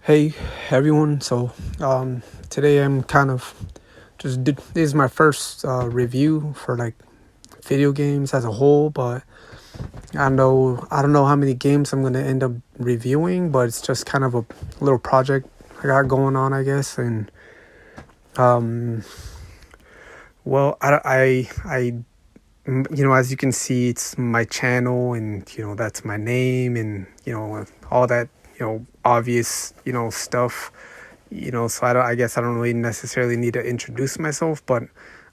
Hey everyone, today I'm kind of this is my first review for like video games as a whole, but I don't know how many games I'm gonna end up reviewing, but it's just kind of a little project I got going on, I guess. And um, well, as you can see, it's my channel, and that's my name, and all that obvious stuff. So I guess I don't really necessarily need to introduce myself, but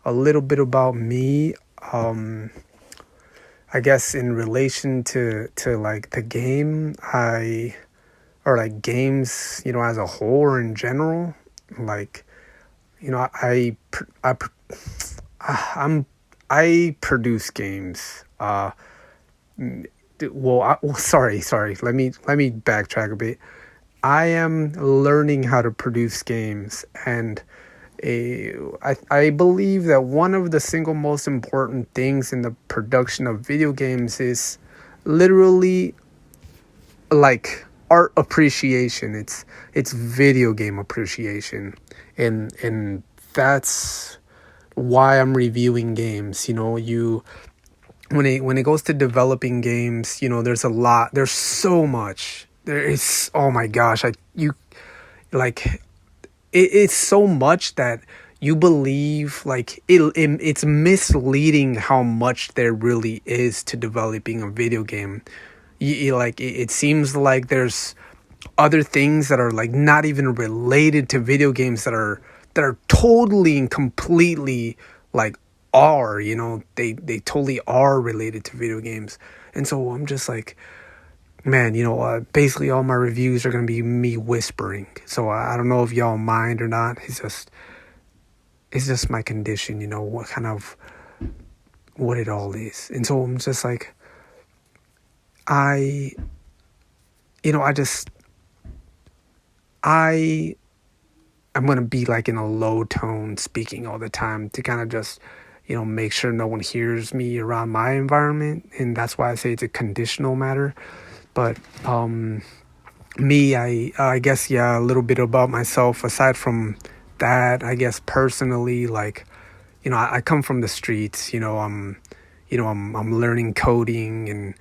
a little bit about me. I guess in relation to like the game, or like games, as a whole or in general, like I I'm I produce games. Sorry. Let me backtrack a bit. I am learning how to produce games, and I believe that one of the single most important things in the production of video games is literally like art appreciation. It's video game appreciation, and that's why I'm reviewing games. When it goes to developing games, there's so much. There is, oh my gosh, like it's so much that you believe like it's misleading how much there really is to developing a video game. It seems like there's other things that are like not even related to video games that are totally and completely like they totally are related to video games. And so I'm just like, man, basically all my reviews are going to be me whispering. So I don't know if y'all mind or not. It's just my condition, what it all is. And so I'm just like, I I'm going to be like in a low tone speaking all the time to kind of just, make sure no one hears me around my environment. And that's why I say it's a conditional matter. But me, I guess, yeah, a little bit about myself. Aside from that, I guess personally, like, I come from the streets. I'm learning coding, and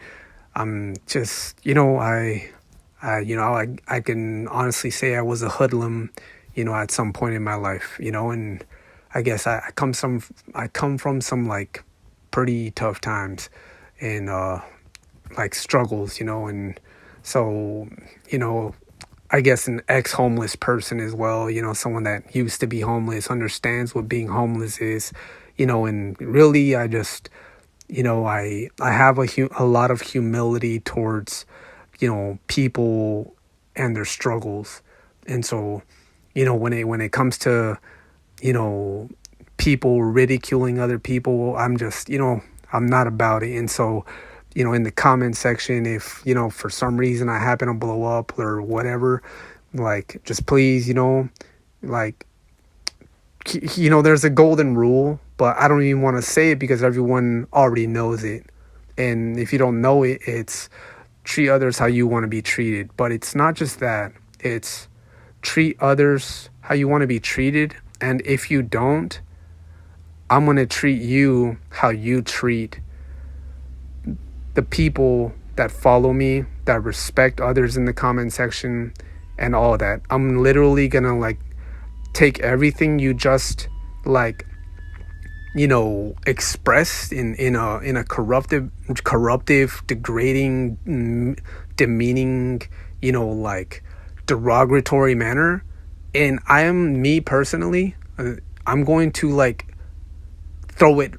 I'm just, I can honestly say I was a hoodlum, at some point in my life, and I guess I come from some like pretty tough times, and like struggles, and so, I guess an ex-homeless person as well, someone that used to be homeless, understands what being homeless is, and really I just, I have a lot of humility towards, people and their struggles. And so, when it comes to, people ridiculing other people, I'm just, I'm not about it. And so, in the comment section, if, for some reason I happen to blow up or whatever, like, just please, like, there's a golden rule, but I don't even want to say it because everyone already knows it. And if you don't know it, it's treat others how you want to be treated. But it's not just that. It's treat others how you want to be treated. And if you don't, I'm going to treat you how you treat the people that follow me, that respect others in the comment section and all that. I'm literally going to like take everything you just like, expressed in a corruptive, degrading, demeaning, like derogatory manner. And me personally, I'm going to like throw it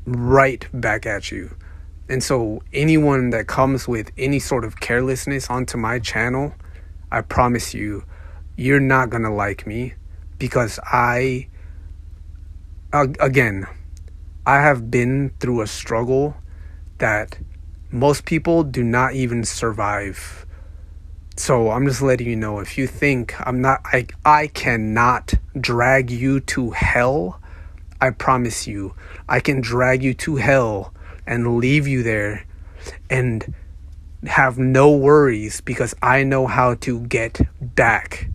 right back at you. And so anyone that comes with any sort of carelessness onto my channel, I promise you, you're not going to like me, because again, I have been through a struggle that most people do not even survive. So I'm just letting you know, if you think I cannot drag you to hell, I promise you, I can drag you to hell and leave you there and have no worries, because I know how to get back.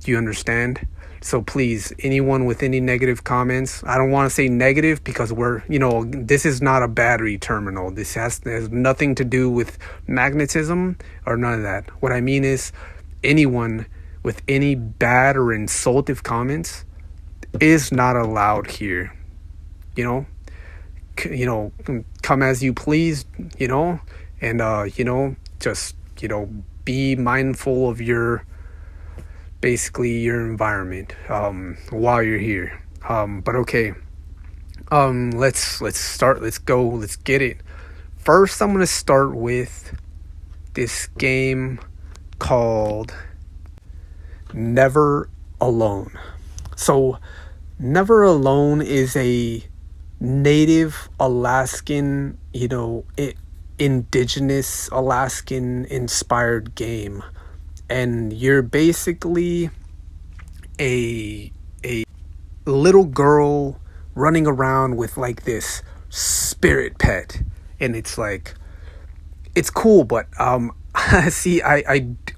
Do you understand? So please, anyone with any negative comments, I don't want to say negative because this is not a battery terminal. This has nothing to do with magnetism or none of that. What I mean is anyone with any bad or insultive comments is not allowed here. You know, come as you please, and just, be mindful of your environment while you're here. But okay, let's start. Let's go. Let's get it. First, I'm gonna start with this game called Never Alone. So, Never Alone is a native Alaskan, indigenous Alaskan inspired game. And you're basically a little girl running around with like this spirit pet, and it's cool, but see,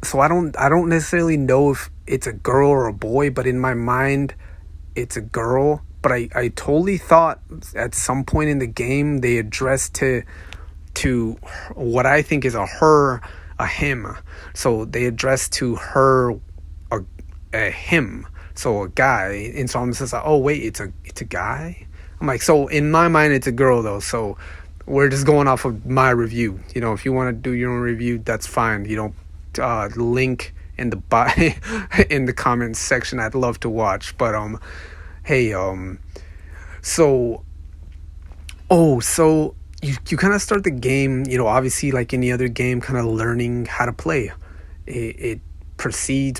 so I don't necessarily know if it's a girl or a boy, but in my mind it's a girl. But I totally thought at some point in the game they addressed to what I think is a him. So they addressed to her a him, so a guy. And so I'm just like, oh wait, it's a guy. I'm like, so in my mind it's a girl though. So we're just going off of my review. If you want to do your own review, that's fine. Link in the in the comments section. I'd love to watch. But hey, so you kind of start the game, obviously like any other game, kind of learning how to play. It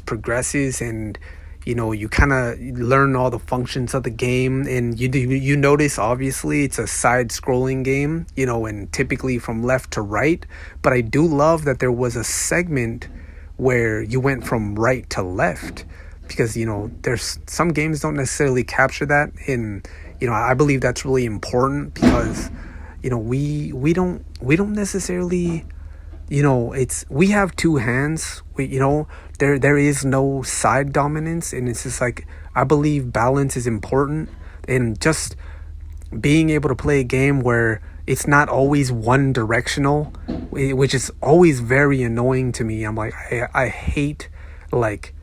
progresses, and you kind of learn all the functions of the game, and you notice obviously it's a side-scrolling game, and typically from left to right. But I do love that there was a segment where you went from right to left, because there's some games don't necessarily capture that, and I believe that's really important because we don't necessarily, we have two hands. There is no side dominance, and it's just like, I believe balance is important, and just being able to play a game where it's not always one directional, which is always very annoying to me. I'm like, I hate like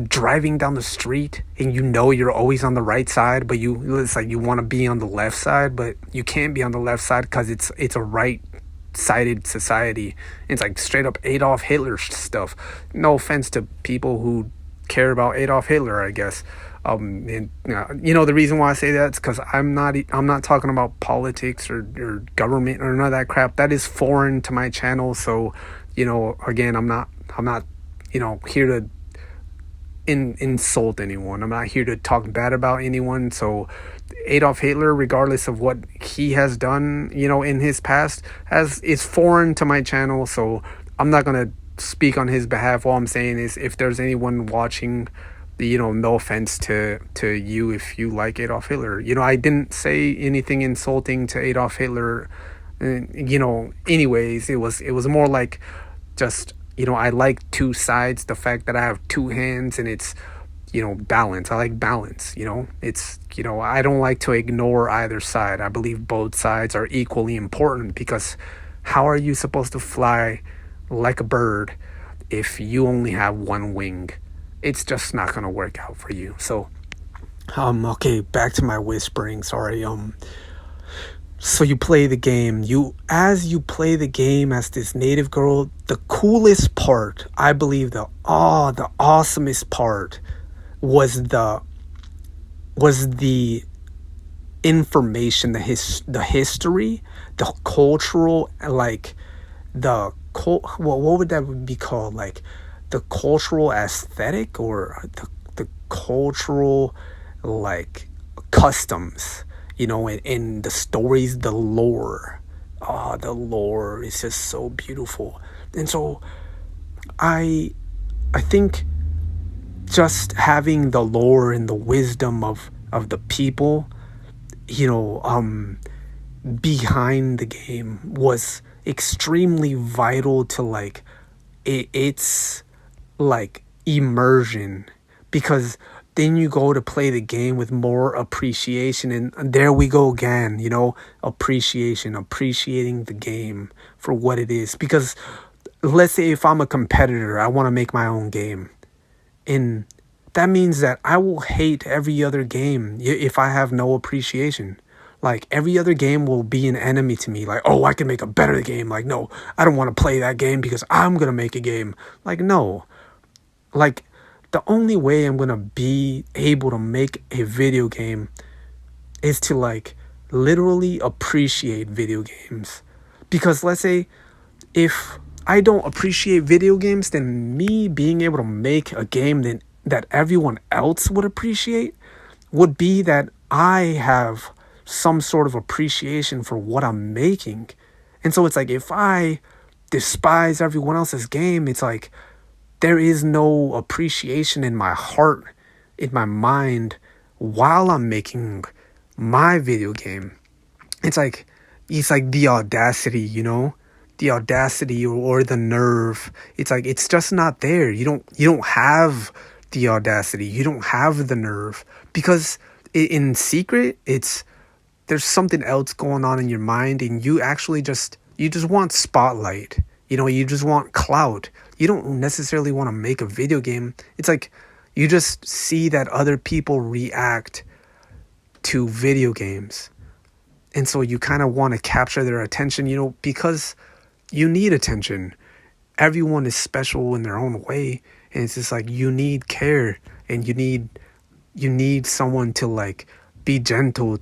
driving down the street and you're always on the right side, but it's like you want to be on the left side, but you can't be on the left side because it's a right-sided society. It's like straight up Adolf Hitler stuff. No offense to people who care about Adolf Hitler, I guess. And the reason why I say that is because I'm not talking about politics or government or none of that crap. That is foreign to my channel. So, again, I'm not here to insult anyone. I'm not here to talk bad about anyone. So Adolf Hitler, regardless of what he has done, in his past, is foreign to my channel. So I'm not going to speak on his behalf. All I'm saying is, if there's anyone watching, no offense to you if you like Adolf Hitler. I didn't say anything insulting to Adolf Hitler. Anyways, it was more like just, I like two sides, the fact that I have two hands, and it's, balance. I like balance, it's, I don't like to ignore either side. I believe both sides are equally important, because how are you supposed to fly like a bird if you only have one wing? It's just not going to work out for you. So, okay, back to my whispering. Sorry. So you play the game. As you play the game as this native girl, the coolest part, I believe the awesomest part was the information, the history, the cultural, like what would that be called? Like the cultural aesthetic, or the cultural like customs, and the stories, the lore. The lore is just so beautiful. And so I think just having the lore and the wisdom of the people, behind the game was extremely vital to like it's like immersion. because then you go to play the game with more appreciation, and there we go again, appreciating the game for what it is. Because let's say if I'm a competitor, I want to make my own game, and that means that I will hate every other game if I have no appreciation. Like, every other game will be an enemy to me. Like, oh, I can make a better game. Like, no, I don't want to play that game because I'm going to make a game. Like, no. Like, the only way I'm going to be able to make a video game is to, like, literally appreciate video games. Because let's say if I don't appreciate video games, then me being able to make a game that everyone else would appreciate would be that I have some sort of appreciation for what I'm making. And so it's like, if I despise everyone else's game, it's like there is no appreciation in my heart, in my mind, while I'm making my video game. It's like the audacity, the audacity or the nerve. It's like, it's just not there. You don't have the audacity. You don't have the nerve, because in secret, there's something else going on in your mind, and you just want spotlight. You just want clout. You don't necessarily want to make a video game. It's like you just see that other people react to video games, and so you kind of want to capture their attention, because you need attention. Everyone is special in their own way, and it's just like you need care, and you need someone to, like, be gentle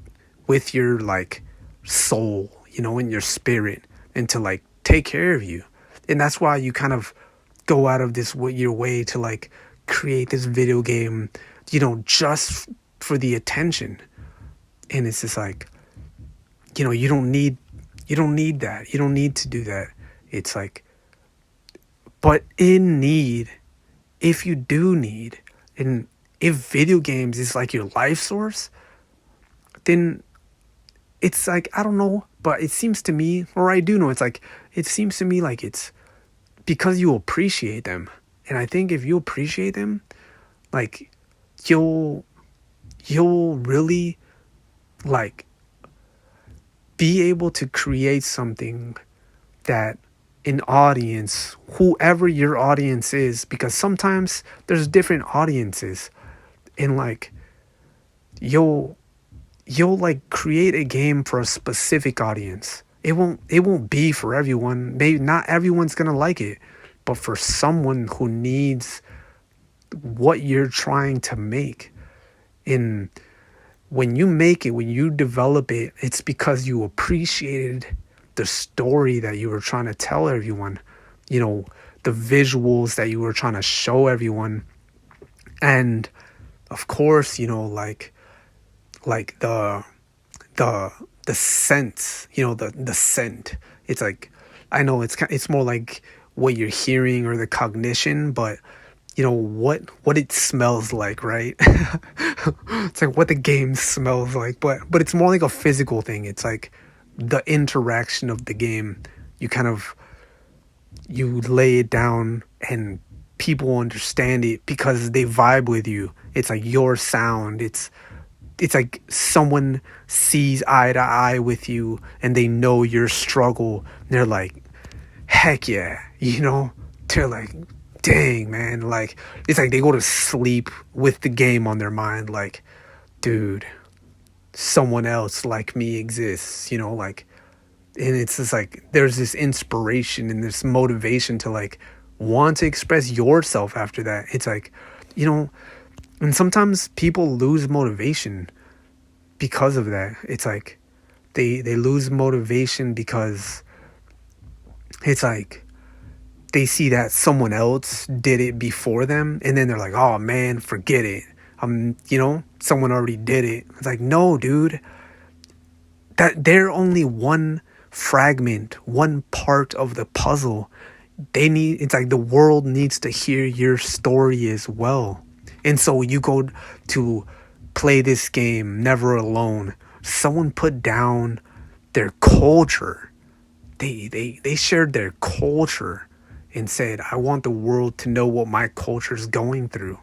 with your, like, soul, in your spirit, and to, like, take care of you. And that's why you kind of go out of your way to, like, create this video game, just for the attention. And it's just like, you don't need that. You don't need to do that. It's like, but if you do need, and if video games is like your life source, then it's like, I don't know, but it seems to me, or I do know, it seems to me like it's because you appreciate them. And I think if you appreciate them, like, you'll really, like, be able to create something that an audience, whoever your audience is, because sometimes there's different audiences, and, like, you'll like create a game for a specific audience. It won't be for everyone. Maybe not everyone's gonna like it, but for someone who needs what you're trying to make. And when you make it, when you develop it, it's because you appreciated the story that you were trying to tell everyone, the visuals that you were trying to show everyone. And of course, like the scent, the scent. It's like, I know it's more like what you're hearing or the cognition, but what it smells like, right? It's like what the game smells like, but it's more like a physical thing. It's like the interaction of the game. You lay it down, and people understand it because they vibe with you. It's like your sound. It's like someone sees eye to eye with you, and they know your struggle, and they're like, heck yeah, they're like, dang, man. Like, it's like they go to sleep with the game on their mind, like, dude, someone else like me exists, like, and it's just like there's this inspiration and this motivation to, like, want to express yourself after that. It's like, and sometimes people lose motivation because of that. It's like they lose motivation because it's like they see that someone else did it before them, and then they're like, oh man, forget it. Someone already did it. It's like, no, dude, that they're only one fragment, one part of the puzzle. It's like the world needs to hear your story as well. And so you go to play this game, Never Alone. Someone put down their culture. They shared their culture and said, I want the world to know what my culture is going through.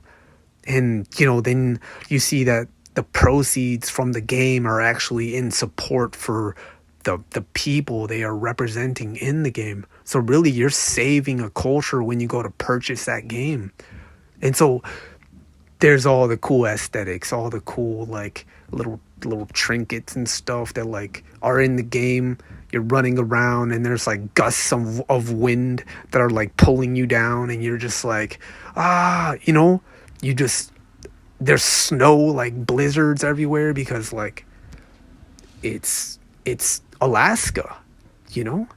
And, you know, then you see that the proceeds from the game are actually in support for the people they are representing in the game. So really you're saving a culture when you go to purchase that game. And so there's all the cool aesthetics, all the cool like little trinkets and stuff that like are in the game. You're running around and there's like gusts of wind that are like pulling you down, and you're just like, you know, you just, there's snow, like blizzards everywhere, because like it's Alaska, you know?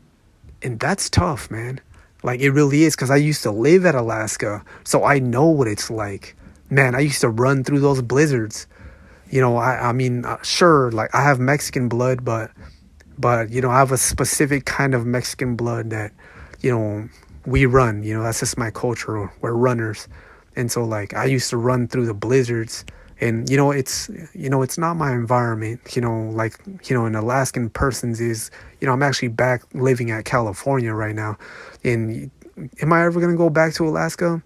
And that's tough, man. Like it really is, because I used to live at Alaska, so I know what it's like. Man, I used to run through those blizzards. You know, I mean, sure, like I have Mexican blood, but you know, I have a specific kind of Mexican blood that, you know, we run. You know, that's just my culture. We're runners, and so like I used to run through the blizzards, and it's not my environment. You know, like, you know, an Alaskan person's is, you know, I'm actually back living at California right now, and am I ever gonna go back to Alaska?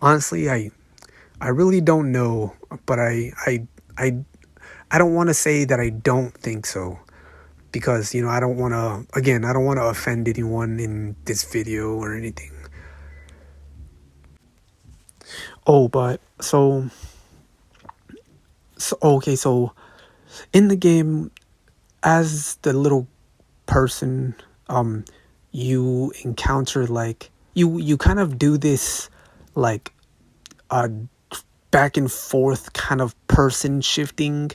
Honestly, I really don't know, but I don't want to say that I don't think so, because, you know, I don't want to offend anyone in this video or anything. Oh, but okay, so in the game, as the little person, you encounter like you kind of do this like uh back and forth kind of person shifting,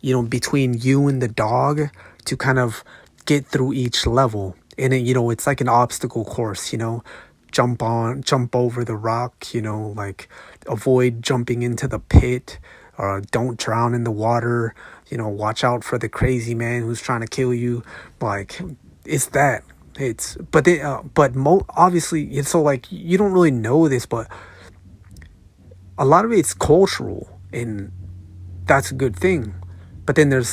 you know, between you and the dog to kind of get through each level. And it, you know, it's like an obstacle course, you know, jump over the rock, you know, like avoid jumping into the pit, or don't drown in the water, you know, watch out for the crazy man who's trying to kill you. Like it's that. It's but they obviously it's, so like you don't really know this, but a lot of it's cultural, and that's a good thing. But then there's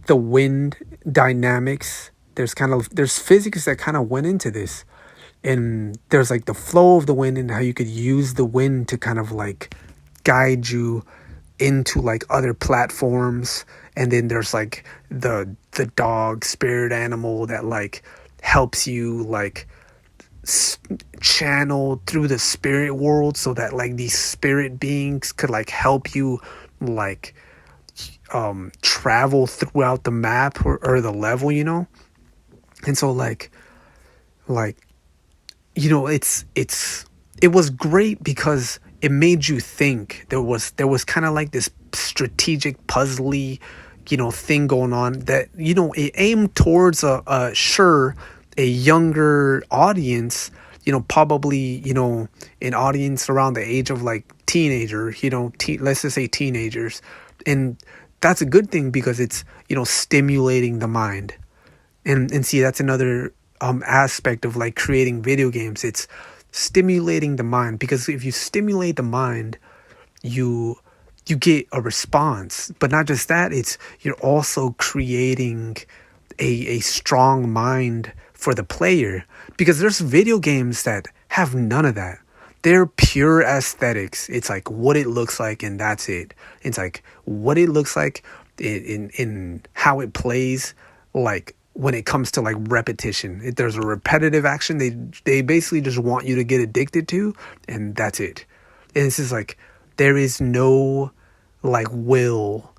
the wind dynamics. There's physics that kind of went into this, and there's like the flow of the wind and how you could use the wind to kind of like guide you into like other platforms. And then there's like the dog spirit animal that like helps you like channel through the spirit world, so that like these spirit beings could like help you like travel throughout the map, or the level, you know. And so like you know, it was great because it made you think. There was kind of like this strategic puzzly, you know, thing going on that, you know, it aimed towards a younger audience, you know, probably, you know, an audience around the age of like teenager, you know, let's just say teenagers. And that's a good thing, because it's, you know, stimulating the mind. And see, that's another aspect of like creating video games. It's stimulating the mind, because if you stimulate the mind, you get a response. But not just that, it's, you're also creating a strong mind for the player, because there's video games that have none of that. They're pure aesthetics. It's like what it looks like, and that's it. It's like what it looks like in how it plays. Like when it comes to like repetition, if there's a repetitive action, they basically just want you to get addicted to, and that's it. And it's just like there is no like will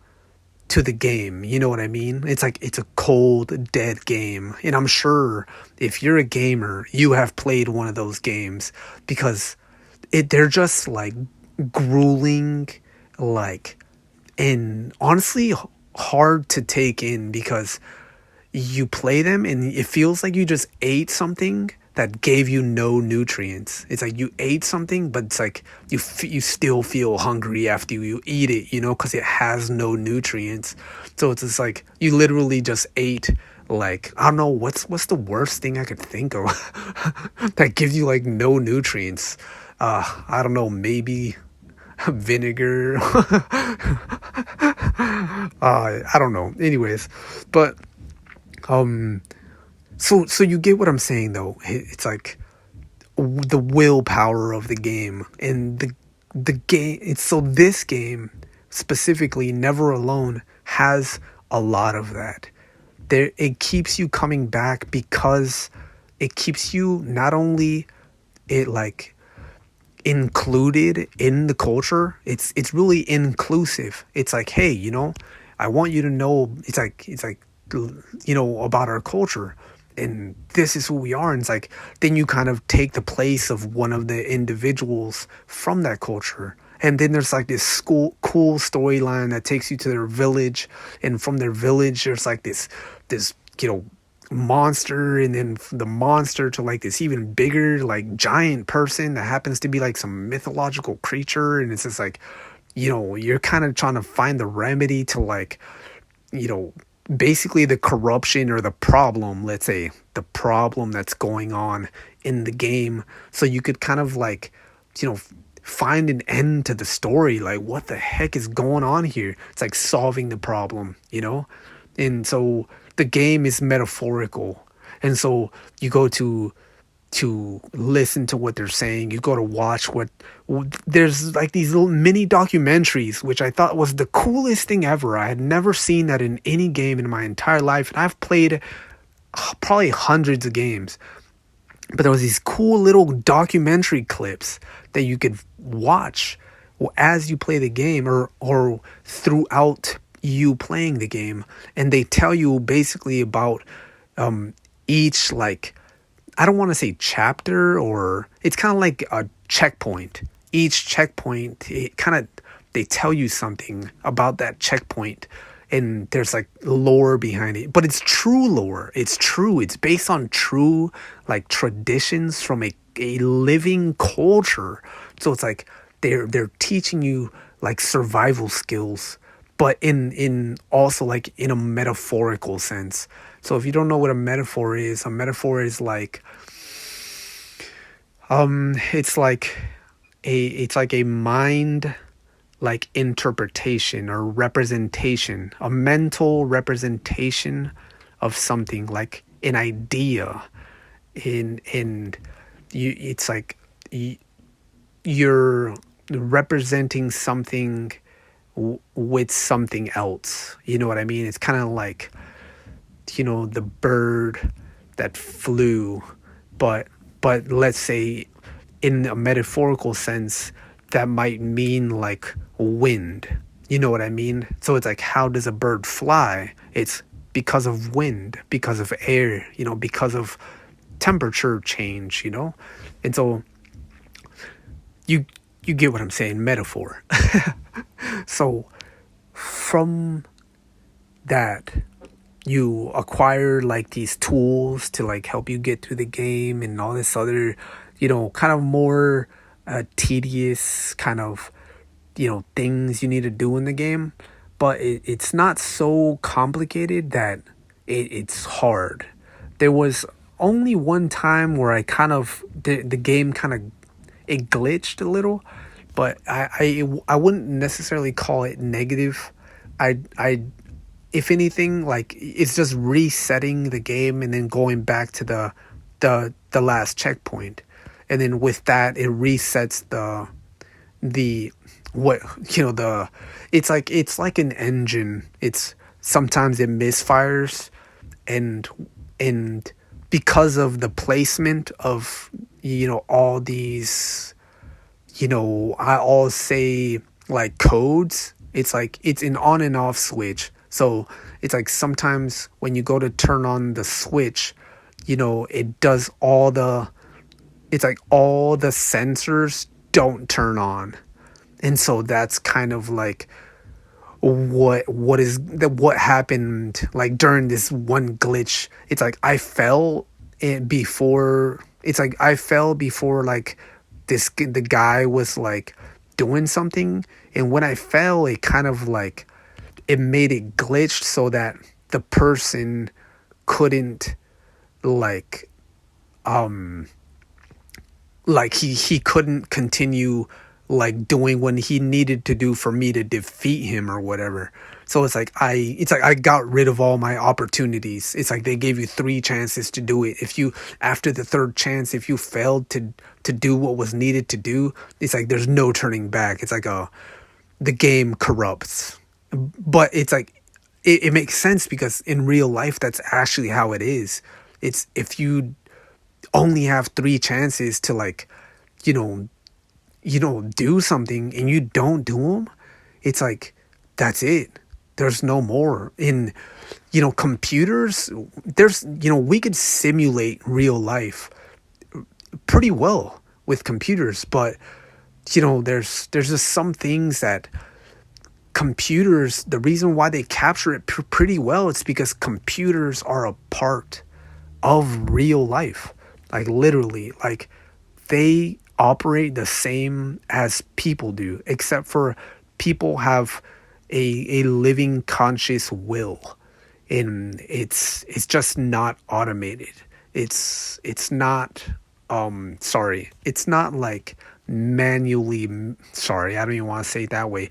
to the game, you know what I mean? It's like it's a cold, dead game. And I'm sure if you're a gamer, you have played one of those games, because they're just like grueling, like, and honestly hard to take in, because you play them and it feels like you just ate something that gave you no nutrients. It's like you ate something, but it's like you still feel hungry after you eat it, you know, because it has no nutrients. So it's just like you literally just ate, like, I don't know, what's the worst thing I could think of that gives you like no nutrients. I don't know, maybe vinegar. I don't know. Anyways, but so you get what I'm saying though. It's like the willpower of the game. And the game, it's so this game specifically, Never Alone, has a lot of that. There, it keeps you coming back because it keeps you not only it like included in the culture. It's really inclusive. It's like, hey, I want you to know. It's like about our culture, and this is who we are. And it's like, then you kind of take the place of one of the individuals from that culture. And then there's like this cool storyline that takes you to their village, and from their village there's like this monster, and then the monster to like this even bigger like giant person that happens to be like some mythological creature. And it's just like, you're kind of trying to find the remedy to like, basically the corruption or the problem, let's say the problem that's going on in the game, so you could kind of like, find an end to the story. Like, what the heck is going on here? It's like solving the problem, and so the game is metaphorical. And so you go to listen to what they're saying. You go to watch there's like these little mini documentaries, which I thought was the coolest thing ever. I had never seen that in any game in my entire life. And I've played probably hundreds of games. But there was these cool little documentary clips that you could watch as you play the game or throughout you playing the game. And they tell you basically about each, like, I don't want to say chapter, or it's kind of like a checkpoint. Each checkpoint, they tell you something about that checkpoint, and there's like lore behind it. But it's true lore. It's true. It's based on true like traditions from a living culture. So it's like they're teaching you like survival skills, but in also like in a metaphorical sense. So if you don't know what a metaphor is like, it's like a mind like interpretation or representation, a mental representation of something, like an idea. And it's like you're representing something with something else. You know what I mean? It's kind of like, the bird that flew, but let's say in a metaphorical sense, that might mean like wind. You know what I mean? So it's like, how does a bird fly? It's because of wind, because of air, because of temperature change, And so you get what I'm saying, metaphor. So from that, you acquire like these tools to like help you get through the game and all this other, kind of more tedious kind of, things you need to do in the game. But it's not so complicated that it's hard. There was only one time where I kind of, the game kind of, it glitched a little, but I wouldn't necessarily call it negative. I if anything, like, it's just resetting the game and then going back to the last checkpoint. And then with that, it resets it's like an engine. It's sometimes it misfires, and because of the placement of, all these, I'll say like codes, it's like it's an on and off switch. So it's like sometimes when you go to turn on the switch, it does it's like all the sensors don't turn on. And so that's kind of like what happened like during this one glitch. It's like I fell before like the guy was like doing something, and when I fell, it kind of like it made it glitched so that the person couldn't like he couldn't continue like doing what he needed to do for me to defeat him or whatever. So it's like I got rid of all my opportunities. It's like they gave you 3 chances to do it. If you, after the third chance, if you failed to do what was needed to do, it's like there's no turning back. It's like the game corrupts. But it's like it makes sense because in real life that's actually how it is. It's if you only have 3 chances to like, you know, do something and you don't do them, it's like that's it. There's no more. In, computers, there's, we could simulate real life pretty well with computers, but there's just some things that computers, the reason why they capture it pretty well, it's because computers are a part of real life. Like literally, like they operate the same as people do, except for people have a living conscious will, and it's just not automated. It's not it's not like manually, sorry, I don't even want to say it that way.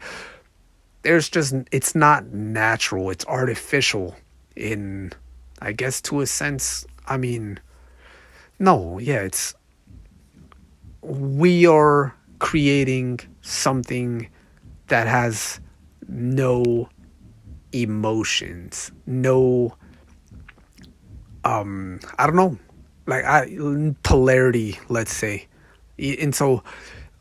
It's not natural, it's artificial in, I guess, to a sense. I mean, no, yeah, it's, we are creating something that has no emotions, no, I don't know, like polarity, let's say. And so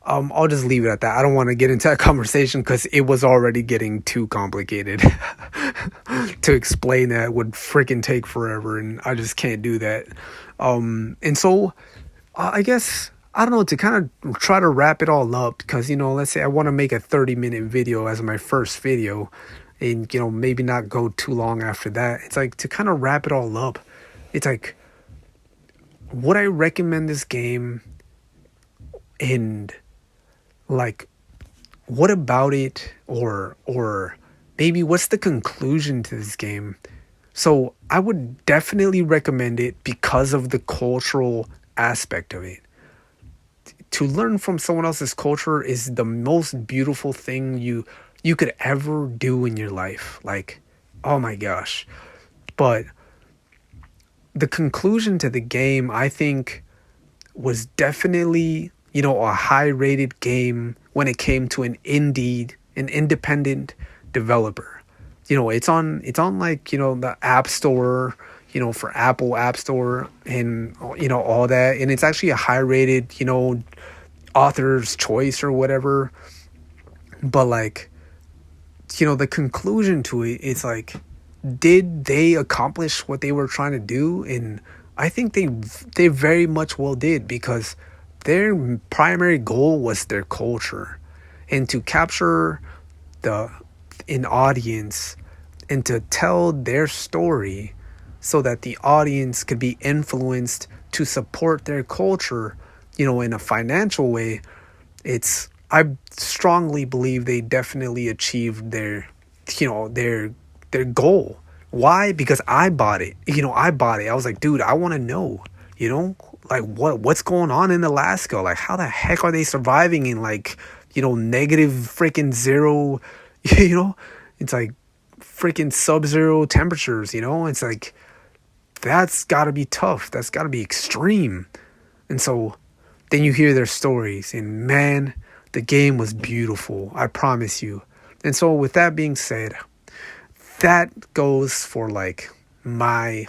I'll just leave it at that. I don't want to get into that conversation because it was already getting too complicated. To explain that would freaking take forever, and I just can't do that. And so I guess, I don't know, to kind of try to wrap it all up, because, let's say I want to make a 30-minute video as my first video, and, maybe not go too long after that. It's like, to kind of wrap it all up, it's like, would I recommend this game? And like, what about it, or maybe what's the conclusion to this game? So I would definitely recommend it because of the cultural aspect of it. To learn from someone else's culture is the most beautiful thing you could ever do in your life. Like, oh my gosh. But the conclusion to the game, I think, was definitely, a high rated game when it came to an independent developer. It's on like, the App Store, for Apple App Store, and, all that. And it's actually a high rated, author's choice or whatever. But like, the conclusion to it, it's like, did they accomplish what they were trying to do? And I think they very much well did, because their primary goal was their culture, and to capture an audience and to tell their story so that the audience could be influenced to support their culture, in a financial way. I strongly believe they definitely achieved their goal. Why? Because I bought it. I was like, dude, I want to know, like what's going on in Alaska? Like, how the heck are they surviving in like, negative freaking zero, it's like freaking sub-zero temperatures, it's like, that's gotta be tough. That's gotta be extreme. And so then you hear their stories, and man, the game was beautiful. I promise you. And so with that being said, that goes for like my,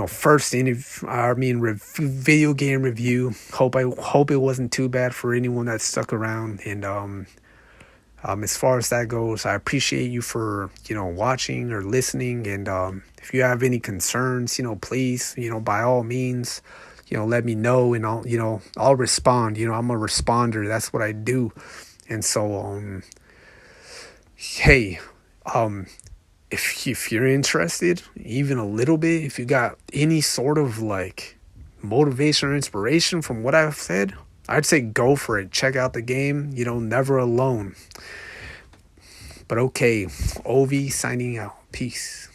first video game review. Hope it wasn't too bad for anyone that stuck around. And as far as that goes, I appreciate you for watching or listening. And if you have any concerns, please, by all means, let me know, and I'll respond. I'm a responder. That's what I do. And so hey, if you're interested, even a little bit, if you got any sort of like motivation or inspiration from what I've said, I'd say go for it. Check out the game. Never alone. But okay, O.V.I signing out. Peace.